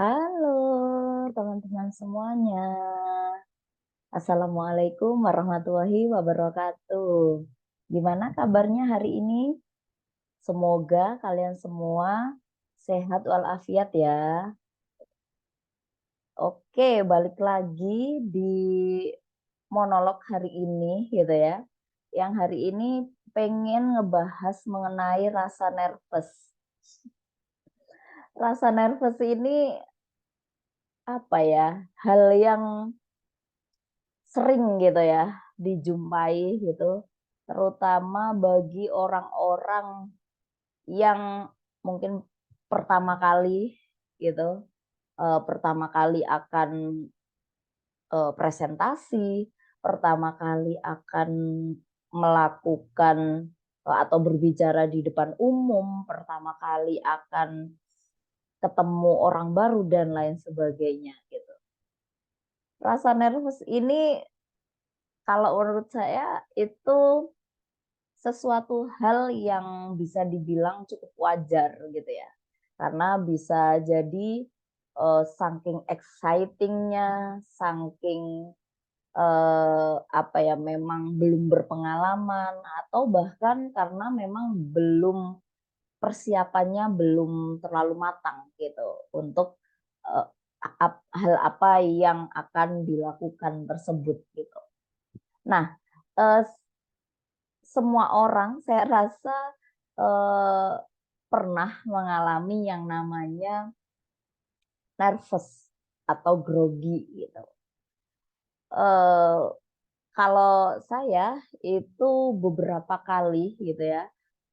Halo teman-teman semuanya. Assalamualaikum warahmatullahi wabarakatuh. Gimana kabarnya hari ini? Semoga kalian semua sehat walafiat ya. Oke, balik lagi di monolog hari ini gitu ya. Yang hari ini pengen ngebahas mengenai rasa nervous. Rasa nervous ini apa ya? Hal yang sering gitu ya dijumpai gitu, terutama bagi orang-orang yang mungkin pertama kali gitu, pertama kali akan presentasi, pertama kali akan melakukan atau berbicara di depan umum, pertama kali akan ketemu orang baru dan lain sebagainya gitu. Rasa nervous ini kalau menurut saya itu sesuatu hal yang bisa dibilang cukup wajar gitu ya. Karena bisa jadi saking excitingnya, saking apa ya memang belum berpengalaman atau bahkan karena memang belum persiapannya belum terlalu matang gitu untuk eh, hal apa yang akan dilakukan tersebut gitu. Nah, eh, semua orang saya rasa eh, pernah mengalami yang namanya nervous atau grogi gitu. Eh, Kalau saya itu beberapa kali gitu ya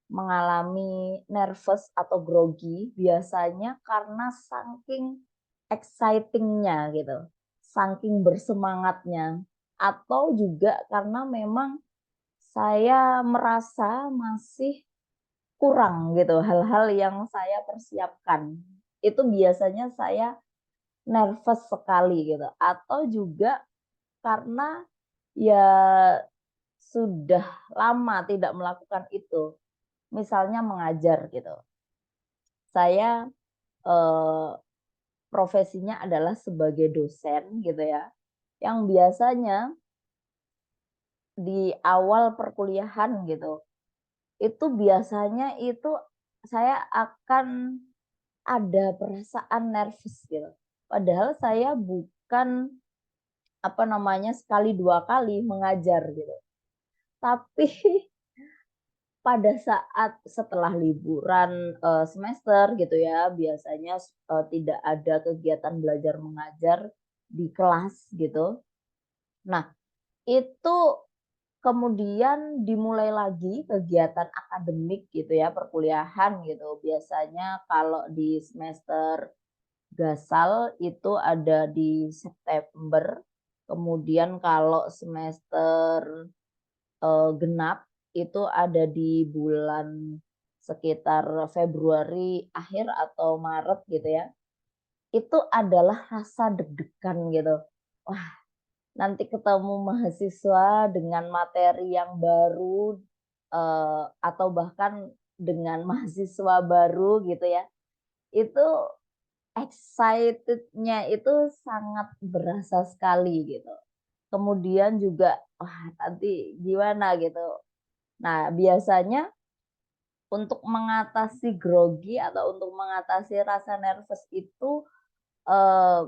mengalami nervous atau grogi biasanya karena saking excitingnya gitu, saking bersemangatnya, atau juga karena memang saya merasa masih kurang gitu hal-hal yang saya persiapkan. Itu biasanya saya nervous sekali gitu. Atau juga karena ya sudah lama tidak melakukan itu. Misalnya mengajar gitu. Saya eh, profesinya adalah sebagai dosen gitu ya. Yang biasanya di awal perkuliahan gitu itu biasanya itu saya akan ada perasaan nervous gitu. Padahal saya bukan apa namanya sekali dua kali mengajar gitu. Tapi pada saat setelah liburan semester gitu ya, biasanya tidak ada kegiatan belajar mengajar di kelas gitu. Nah, itu kemudian dimulai lagi kegiatan akademik gitu ya, perkuliahan gitu. Biasanya kalau di semester Gasal itu ada di September. Kemudian kalau semester genap itu ada di bulan sekitar Februari akhir atau Maret gitu ya. Itu adalah rasa deg-degan gitu. Wah, nanti ketemu mahasiswa dengan materi yang baru atau bahkan dengan mahasiswa baru gitu ya. Itu excitednya itu sangat berasa sekali gitu. Kemudian juga wah nanti gimana gitu. Nah, biasanya untuk mengatasi grogi atau untuk mengatasi rasa nervous itu eh,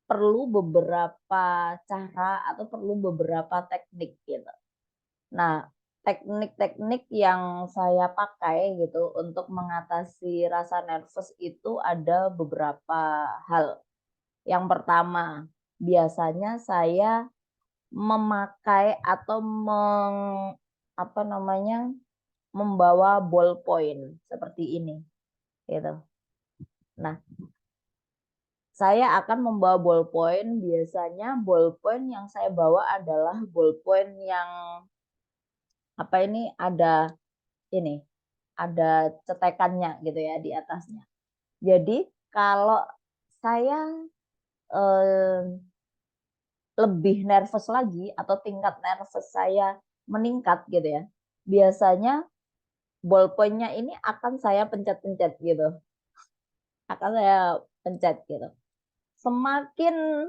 perlu beberapa cara atau perlu beberapa teknik gitu. Nah, teknik-teknik yang saya pakai gitu untuk mengatasi rasa nervous itu ada beberapa hal. Yang pertama, biasanya saya memakai atau apa namanya membawa ballpoint seperti ini, gitu. Nah, saya akan membawa ballpoint. Biasanya ballpoint yang saya bawa adalah ballpoint yang apa ini ini ada cetekannya gitu ya di atasnya. Jadi kalau saya eh, lebih nervous lagi atau tingkat nervous saya meningkat gitu ya, biasanya ballpointnya ini akan saya pencet-pencet gitu. akan saya pencet gitu. Semakin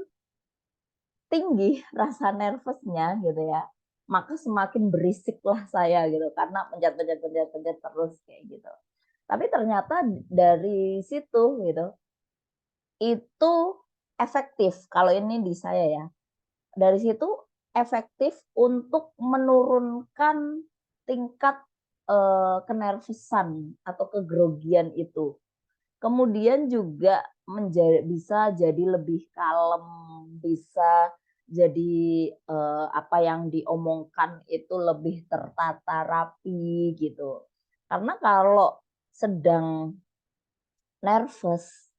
tinggi rasa nervousnya gitu ya, maka semakin berisiklah saya gitu karena pencet terus kayak gitu. Tapi ternyata dari situ gitu, itu efektif kalau ini di saya ya. Dari situ efektif untuk menurunkan tingkat, kenervousan atau kegrogian itu. Kemudian juga bisa jadi lebih kalem, bisa jadi, apa yang diomongkan itu lebih tertata rapi gitu. Karena kalau sedang nervous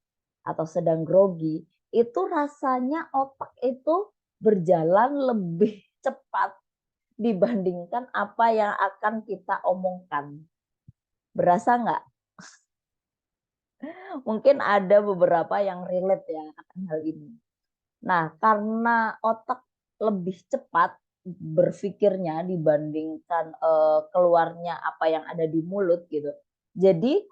atau sedang grogi, itu rasanya otak itu berjalan lebih cepat dibandingkan apa yang akan kita omongkan. Berasa nggak? Mungkin ada beberapa yang relate ya akan hal ini. Nah, karena otak lebih cepat berpikirnya dibandingkan, keluarnya apa yang ada di mulut gitu. Jadi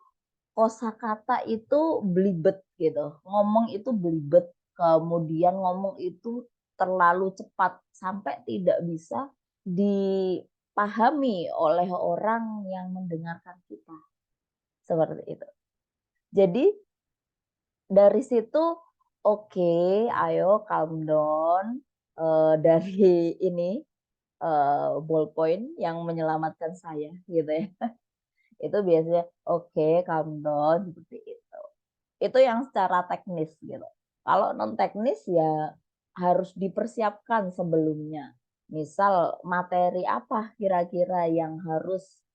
kosakata itu belibet gitu, ngomong itu belibet, kemudian ngomong itu terlalu cepat sampai tidak bisa dipahami oleh orang yang mendengarkan kita, seperti itu. Jadi dari situ, oke, ayo calm down, dari ini, ballpoint yang menyelamatkan saya gitu ya. Itu biasanya, oke, calm down, seperti itu. Itu yang secara teknis gitu. Kalau non teknis ya harus dipersiapkan sebelumnya. Misal materi apa kira-kira yang harus,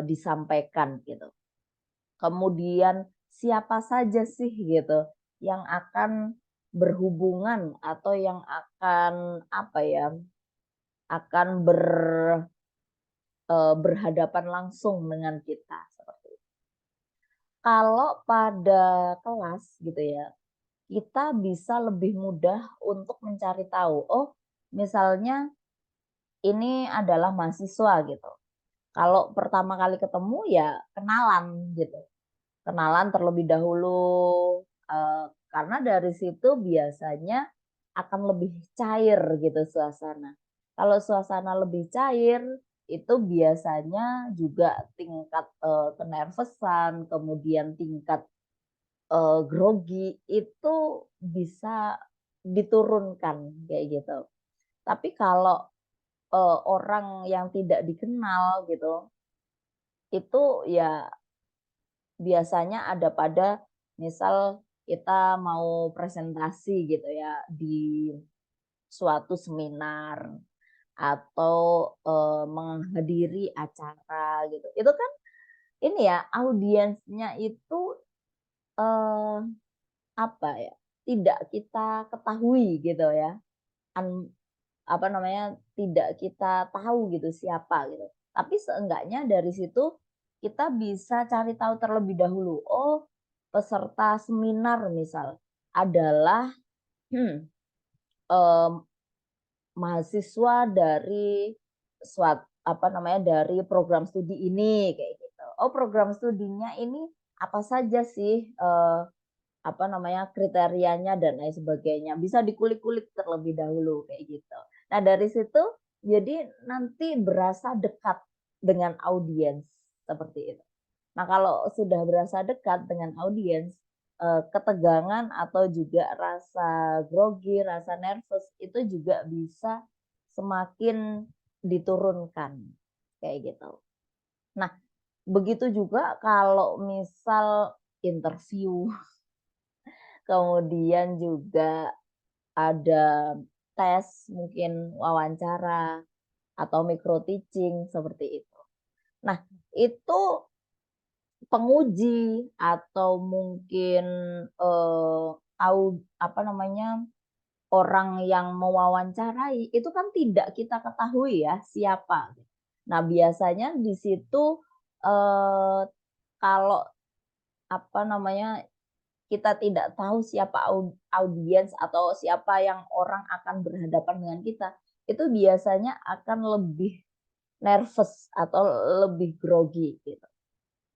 disampaikan gitu. Kemudian siapa saja sih gitu yang akan berhubungan atau yang akan apa ya, akan berhadapan langsung dengan kita, seperti itu. Kalau pada kelas gitu ya, kita bisa lebih mudah untuk mencari tahu, oh misalnya ini adalah mahasiswa gitu. Kalau pertama kali ketemu ya kenalan gitu. Kenalan terlebih dahulu, karena dari situ biasanya akan lebih cair gitu suasana. Kalau suasana lebih cair, itu biasanya juga tingkat, kenervesan, kemudian tingkat, grogi itu bisa diturunkan kayak gitu. Tapi kalau, orang yang tidak dikenal gitu, itu ya biasanya ada pada misal kita mau presentasi gitu ya di suatu seminar atau, menghadiri acara gitu. Itu kan ini ya audiensnya itu, eee, apa ya, tidak kita ketahui gitu ya, an apa namanya, tidak kita tahu gitu siapa gitu. Tapi seenggaknya dari situ kita bisa cari tahu terlebih dahulu, oh peserta seminar misal adalah, mmm, mahasiswa dari apa namanya, dari program studi ini kayak gitu. Oh program studinya ini apa saja sih, apa namanya, kriterianya dan lain sebagainya, bisa dikulik-kulik terlebih dahulu kayak gitu. Nah dari situ jadi nanti berasa dekat dengan audiens, seperti itu. Nah kalau sudah berasa dekat dengan audiens, ketegangan atau juga rasa grogi, rasa nervous itu juga bisa semakin diturunkan, kayak gitu. Nah begitu juga kalau misal interview, kemudian juga ada tes, mungkin wawancara atau micro teaching seperti itu. Nah, itu penguji atau mungkin, apa namanya, orang yang mewawancarai itu kan tidak kita ketahui ya siapa. Nah, biasanya di situ, eee, kalau apa namanya, kita tidak tahu siapa audiens atau siapa yang orang akan berhadapan dengan kita, itu biasanya akan lebih nervous atau lebih grogi gitu.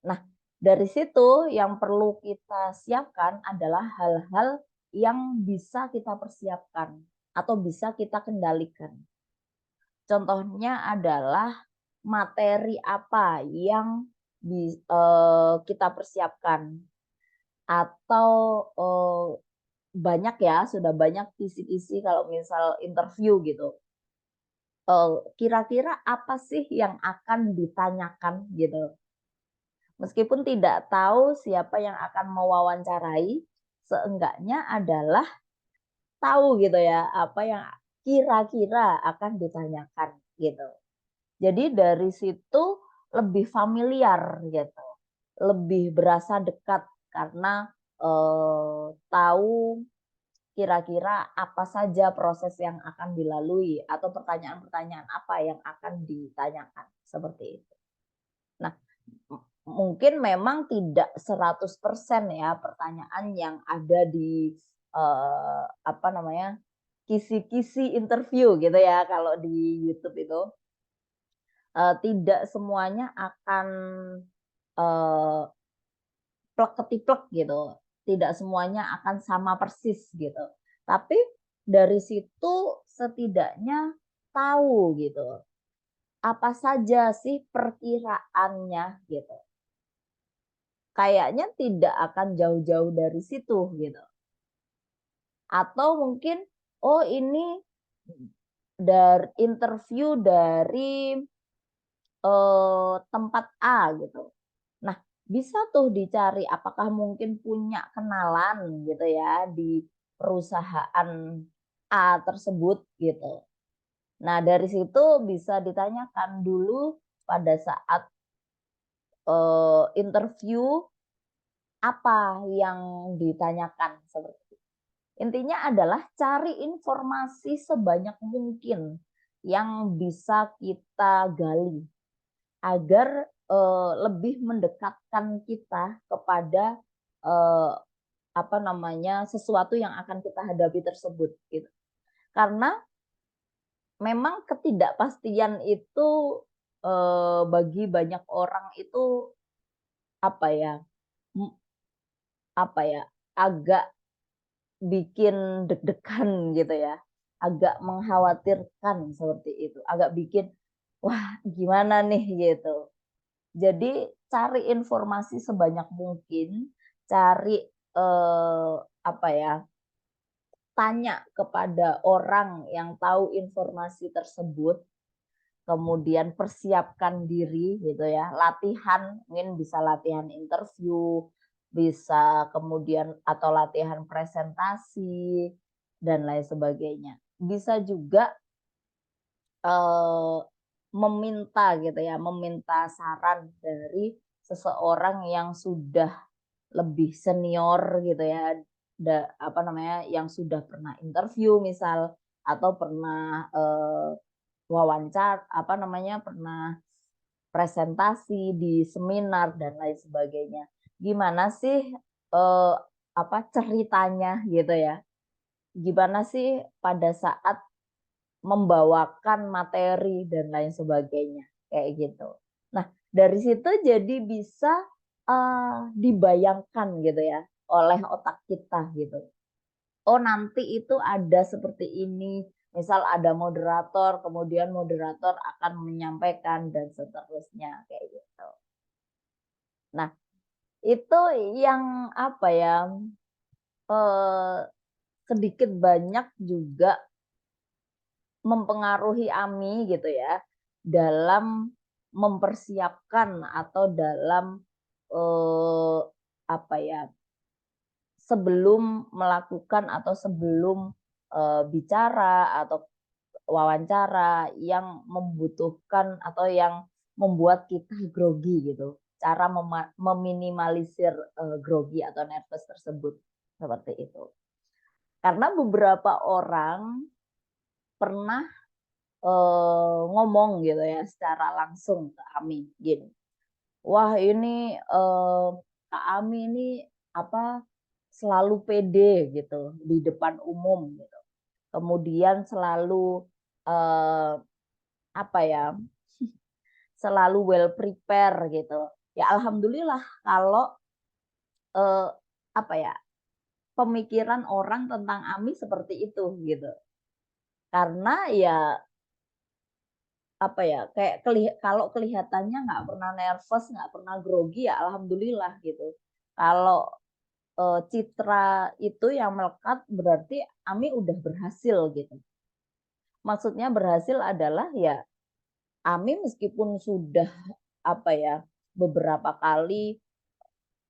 Nah, Dari situ yang perlu kita siapkan adalah hal-hal yang bisa kita persiapkan atau bisa kita kendalikan. Contohnya adalah materi apa yang kita persiapkan atau banyak ya, sudah banyak kisi-kisi kalau misal interview gitu. Kira-kira apa sih yang akan ditanyakan gitu. Meskipun tidak tahu siapa yang akan mewawancarai, seenggaknya adalah tahu gitu ya, apa yang kira-kira akan ditanyakan gitu. Jadi dari situ lebih familiar gitu, lebih berasa dekat karena tahu kira-kira apa saja proses yang akan dilalui atau pertanyaan-pertanyaan apa yang akan ditanyakan seperti itu. Nah, mungkin memang tidak 100% ya pertanyaan yang ada di apa namanya kisi-kisi interview gitu ya kalau di YouTube itu tidak semuanya akan plek ketiplek gitu, tidak semuanya akan sama persis gitu. Tapi dari situ setidaknya tahu gitu apa saja sih perkiraannya gitu. Kayaknya tidak akan jauh-jauh dari situ gitu. Atau mungkin oh ini dari interview dari tempat A gitu. Nah, bisa tuh dicari apakah mungkin punya kenalan gitu ya di perusahaan A tersebut gitu. Nah, dari situ bisa ditanyakan dulu pada saat interview apa yang ditanyakan seperti itu. Intinya adalah cari informasi sebanyak mungkin yang bisa kita gali agar lebih mendekatkan kita kepada apa namanya sesuatu yang akan kita hadapi tersebut gitu. Karena memang ketidakpastian itu bagi banyak orang itu apa ya apa ya agak bikin deg-degan gitu ya, agak mengkhawatirkan seperti itu, agak bikin wah gimana nih gitu. Jadi cari informasi sebanyak mungkin, cari apa ya, tanya kepada orang yang tahu informasi tersebut, kemudian persiapkan diri gitu ya, latihan, mungkin bisa latihan interview, bisa kemudian atau latihan presentasi dan lain sebagainya. Bisa juga meminta gitu ya, meminta saran dari seseorang yang sudah lebih senior gitu ya, apa namanya, yang sudah pernah interview misal atau pernah wawancara, apa namanya, pernah presentasi di seminar dan lain sebagainya. Gimana sih apa ceritanya gitu ya? Gimana sih pada saat membawakan materi dan lain sebagainya kayak gitu. Nah, dari situ jadi bisa dibayangkan gitu ya oleh otak kita gitu. Oh, nanti itu ada seperti ini. Misal ada moderator, kemudian moderator akan menyampaikan dan seterusnya kayak gitu. Nah, itu yang apa ya? Eh, sedikit banyak juga mempengaruhi AMI gitu ya dalam mempersiapkan atau dalam apa ya sebelum melakukan atau sebelum bicara atau wawancara yang membutuhkan atau yang membuat kita grogi gitu. Cara meminimalisir grogi atau nervous tersebut seperti itu. Karena beberapa orang pernah ngomong gitu ya secara langsung ke Ami gini. Wah ini Kak Ami ini apa selalu pede gitu di depan umum gitu. Kemudian selalu apa ya selalu well prepare gitu. Ya alhamdulillah kalau, eee, apa ya, pemikiran orang tentang AMI seperti itu gitu. Karena ya, apa ya, kayak kalau kelihatannya nggak pernah nervous, nggak pernah grogi, ya alhamdulillah gitu. Kalau, citra itu yang melekat berarti AMI udah berhasil gitu. Maksudnya berhasil adalah ya AMI meskipun sudah, apa ya, beberapa kali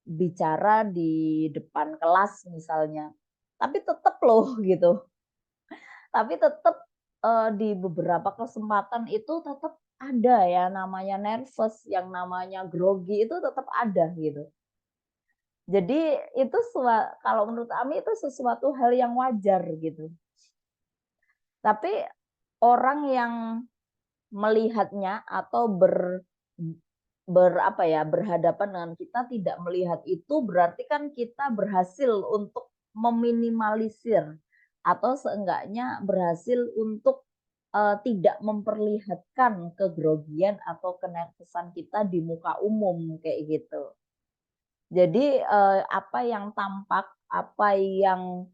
bicara di depan kelas misalnya, tapi tetep loh gitu, tapi tetep, di beberapa kesempatan itu tetep ada ya namanya nervous, yang namanya grogi itu tetap ada gitu. Jadi itu kalau menurut AMI itu sesuatu hal yang wajar gitu. Tapi orang yang melihatnya atau apa ya, berhadapan dengan kita tidak melihat itu, berarti kan kita berhasil untuk meminimalisir atau seenggaknya berhasil untuk, tidak memperlihatkan kegrogian atau kenervosan kita di muka umum, kayak gitu. Jadi, apa yang tampak, apa yang,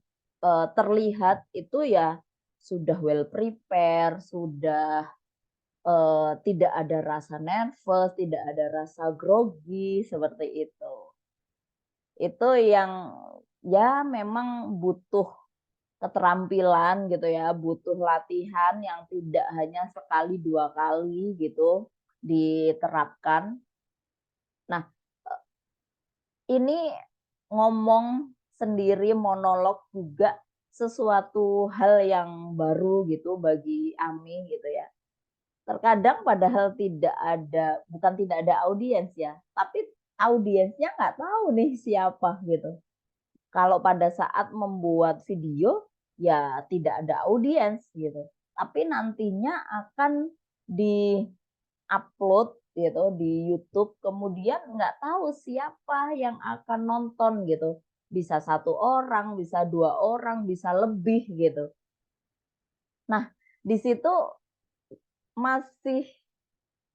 terlihat itu ya sudah well prepare, sudah, tidak ada rasa nervous, tidak ada rasa grogi, seperti itu. Itu yang ya memang butuh keterampilan gitu ya, butuh latihan yang tidak hanya sekali, 2 kali gitu diterapkan. Nah, ini ngomong sendiri, monolog juga sesuatu hal yang baru gitu bagi Ami gitu ya. Terkadang padahal bukan tidak ada audiens ya, tapi audiensnya nggak tahu nih siapa gitu. Kalau pada saat membuat video, ya tidak ada audiens gitu. Tapi nantinya akan di-upload gitu di YouTube, kemudian nggak tahu siapa yang akan nonton gitu. Bisa 1 orang, bisa 2 orang, bisa lebih gitu. Nah, di situ masih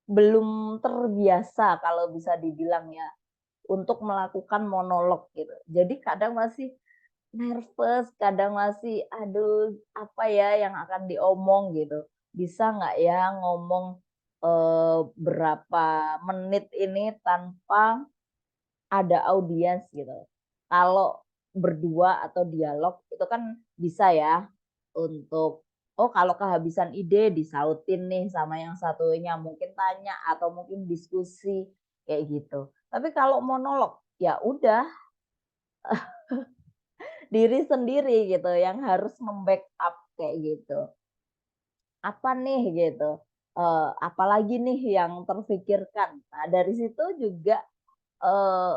belum terbiasa kalau bisa dibilang ya, untuk melakukan monolog gitu. Jadi kadang masih nervous, kadang masih, "Aduh, apa ya yang akan diomong?" Gitu. "Bisa nggak ya ngomong, berapa menit ini tanpa ada audiens?" Gitu. Kalau berdua atau dialog itu kan bisa ya untuk, oh kalau kehabisan ide disautin nih sama yang satunya, mungkin tanya atau mungkin diskusi, kayak gitu. Tapi kalau monolog, ya udah diri sendiri gitu yang harus membackup kayak gitu. Apa nih gitu, apalagi nih yang terfikirkan. Nah dari situ juga, eee,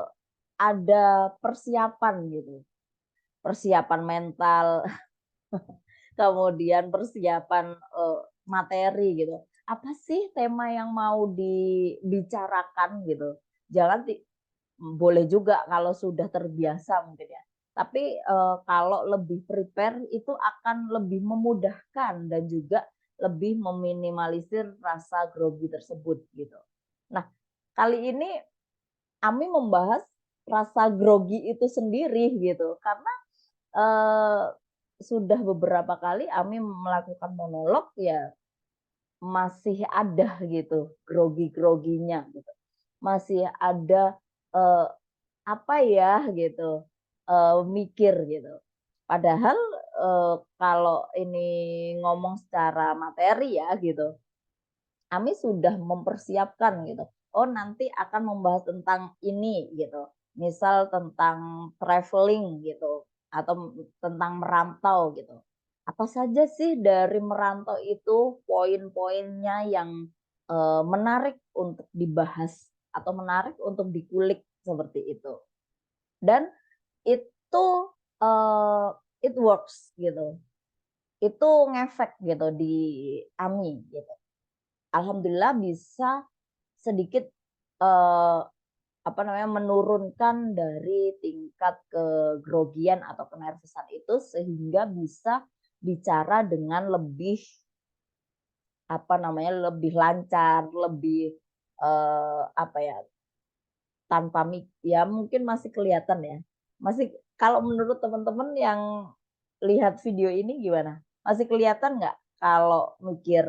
ada persiapan gitu, persiapan mental, kemudian persiapan, materi gitu. Apa sih tema yang mau dibicarakan gitu. Jangan boleh juga kalau sudah terbiasa mungkin ya. Tapi, kalau lebih prepare itu akan lebih memudahkan dan juga lebih meminimalisir rasa grogi tersebut gitu. Nah, kali ini Ami membahas rasa grogi itu sendiri gitu karena, eee, sudah beberapa kali Ami melakukan monolog ya masih ada gitu grogi-groginya gitu. Masih ada, eee apa ya gitu, mikir gitu. Padahal, kalau ini ngomong secara materi ya gitu, kami sudah mempersiapkan gitu. Oh nanti akan membahas tentang ini gitu. Misal tentang traveling gitu atau tentang merantau gitu. Apa saja sih dari merantau itu poin-poinnya yang, menarik untuk dibahas atau menarik untuk dikulik seperti itu. Dan itu, eee, it works gitu. Itu ngefek gitu di AMI gitu. Alhamdulillah bisa sedikit, eee, apa namanya, menurunkan dari tingkat kegrogian atau kenervosan itu sehingga bisa bicara dengan lebih, apa namanya, lebih lancar, lebih, apa ya, tanpa ya mungkin masih kelihatan ya. Masih kalau menurut teman-teman yang lihat video ini gimana? Masih kelihatan nggak kalau mikir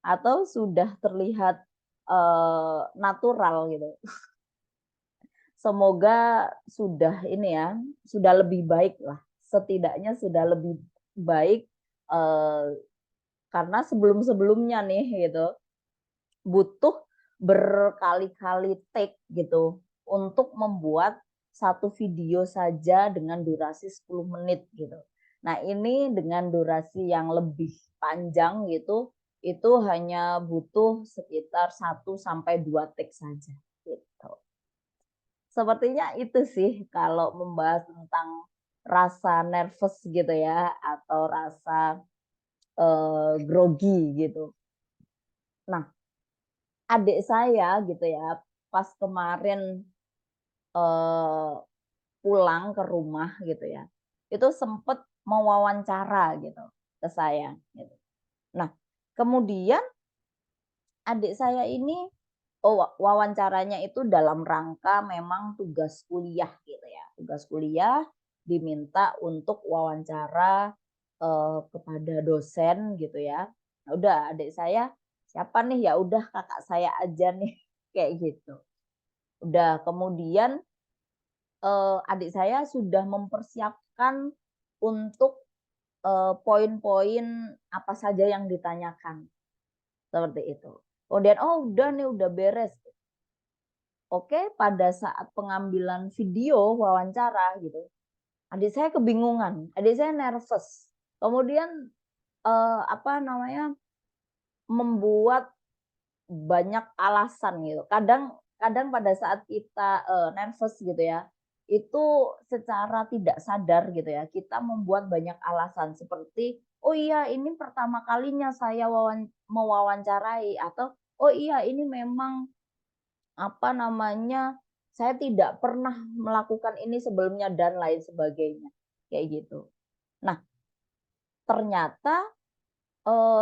atau sudah terlihat, natural gitu? Semoga sudah ini ya, sudah lebih baik lah, setidaknya sudah lebih baik, eee, karena sebelum-sebelumnya nih gitu, butuh berkali-kali take gitu, untuk membuat satu video saja dengan durasi 10 menit gitu. Nah ini dengan durasi yang lebih panjang gitu, itu hanya butuh sekitar 1 sampai 2 take saja, gitu. Sepertinya itu sih kalau membahas tentang rasa nervous gitu ya, atau rasa, grogi gitu. Nah, adik saya gitu ya, pas kemarin, eee, pulang ke rumah gitu ya, itu sempet mewawancara gitu ke saya gitu. Nah, kemudian adik saya ini, wawancaranya itu dalam rangka memang tugas kuliah gitu ya, tugas kuliah diminta untuk wawancara, kepada dosen gitu ya. Nah udah adik saya, "Siapa nih?" "Ya udah kakak saya aja nih," kayak gitu. Udah kemudian, adik saya sudah mempersiapkan untuk, poin-poin apa saja yang ditanyakan, seperti itu. Kemudian, "Oh udah nih, udah beres." Oke, pada saat pengambilan video wawancara gitu, adik saya kebingungan, adik saya nervous. Kemudian, apa namanya, membuat banyak alasan gitu. Kadang kadang pada saat kita, nervous gitu ya, itu secara tidak sadar gitu ya, kita membuat banyak alasan seperti, "Oh iya ini pertama kalinya saya mewawancarai," atau, "Oh iya ini memang apa namanya, saya tidak pernah melakukan ini sebelumnya," dan lain sebagainya, kayak gitu. Nah, ternyata,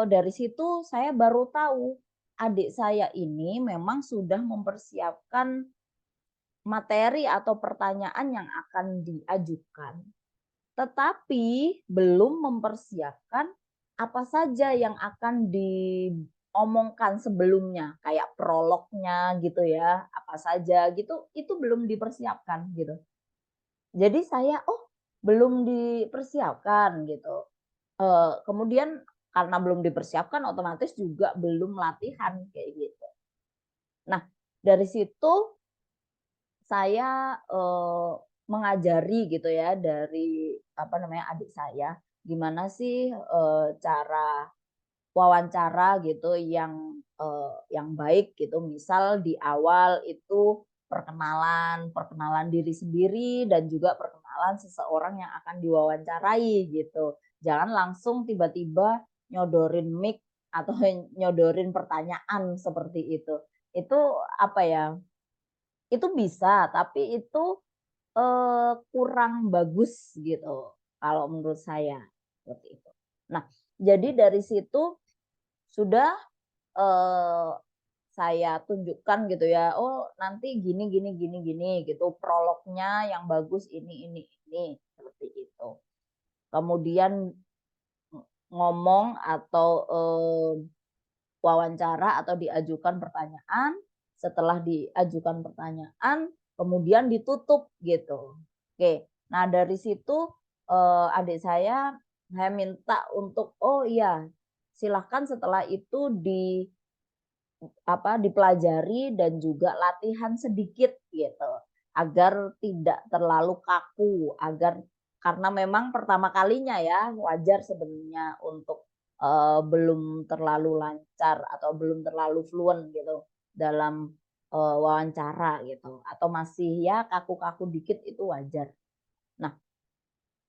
dari situ saya baru tahu, adik saya ini memang sudah mempersiapkan materi atau pertanyaan yang akan diajukan, tetapi belum mempersiapkan apa saja yang akan diomongkan sebelumnya, kayak prolognya gitu ya, apa saja gitu, itu belum dipersiapkan gitu. Jadi saya, "Oh belum dipersiapkan," gitu. Kemudian karena belum dipersiapkan otomatis juga belum latihan kayak gitu. Nah dari situ saya, mengajari gitu ya dari apa namanya, adik saya, gimana sih, cara wawancara gitu yang baik gitu. Misal di awal itu perkenalan perkenalan diri sendiri dan juga perkenalan seseorang yang akan diwawancarai gitu. Jangan langsung tiba-tiba nyodorin mic atau nyodorin pertanyaan seperti itu. Itu apa ya, itu bisa tapi itu, kurang bagus gitu kalau menurut saya, seperti itu. Nah, jadi dari situ sudah, eee, saya tunjukkan gitu ya, "Oh nanti gini gini gini gini," gitu, "prolognya yang bagus ini," seperti itu. Kemudian ngomong atau, wawancara atau diajukan pertanyaan, setelah diajukan pertanyaan, kemudian ditutup gitu. Oke, nah dari situ, adik saya minta untuk, "Oh iya, silahkan setelah itu dipelajari dan juga latihan sedikit," gitu. Agar tidak terlalu kaku, karena memang pertama kalinya ya, wajar sebenarnya untuk, belum terlalu lancar atau belum terlalu fluent gitu dalam, wawancara gitu, atau masih ya kaku-kaku dikit itu wajar. Nah,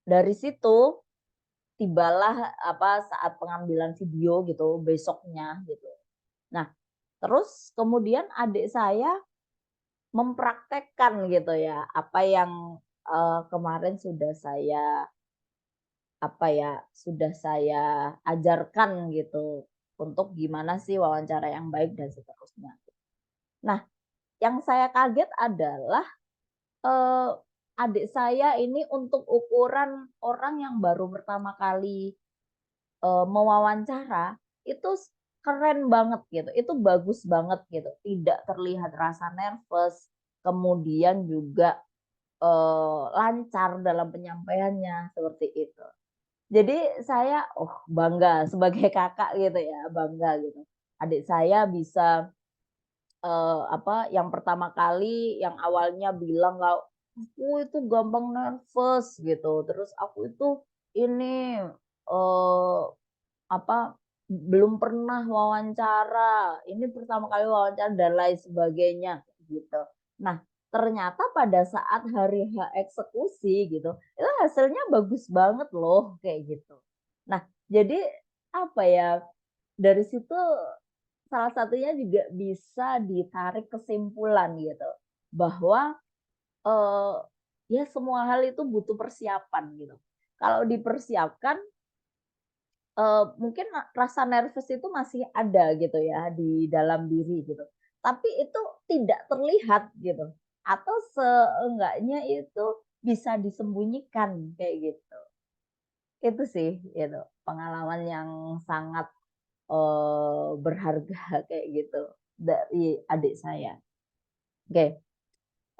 dari situ tibalah saat pengambilan video gitu besoknya gitu. Nah, terus kemudian adik saya mempraktekkan gitu ya, apa yang, kemarin sudah saya ajarkan gitu, untuk gimana sih wawancara yang baik dan seterusnya. Nah, yang saya kaget adalah, eee, adik saya ini untuk ukuran orang yang baru pertama kali, mewawancara, itu keren banget gitu, itu bagus banget gitu, tidak terlihat rasa nervous, kemudian juga, lancar dalam penyampaiannya, seperti itu. Jadi saya, oh bangga sebagai kakak gitu ya, bangga gitu. Adik saya bisa, yang pertama kali yang awalnya bilang kalau, "Aku itu gampang nervous," gitu, terus, "Aku itu ini, eee, apa, belum pernah wawancara, ini pertama kali wawancara," dan lain sebagainya, gitu. Nah, ternyata pada saat hari H eksekusi gitu, itu hasilnya bagus banget loh, kayak gitu. Nah, jadi apa ya, dari situ salah satunya juga bisa ditarik kesimpulan gitu, bahwa, eee, ya semua hal itu butuh persiapan gitu. Kalau dipersiapkan, mungkin rasa nervous itu masih ada gitu ya di dalam diri gitu, tapi itu tidak terlihat gitu, atau seenggaknya itu bisa disembunyikan kayak gitu. Itu sih gitu, pengalaman yang sangat, berharga kayak gitu dari adik saya. Oke,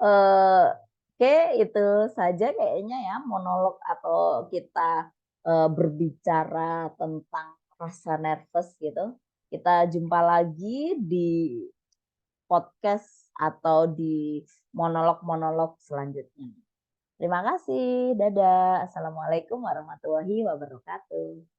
oke itu saja kayaknya ya monolog atau kita, berbicara tentang rasa nervous gitu. Kita jumpa lagi di podcast atau di monolog-monolog selanjutnya. Terima kasih, dadah. Assalamualaikum warahmatullahi wabarakatuh.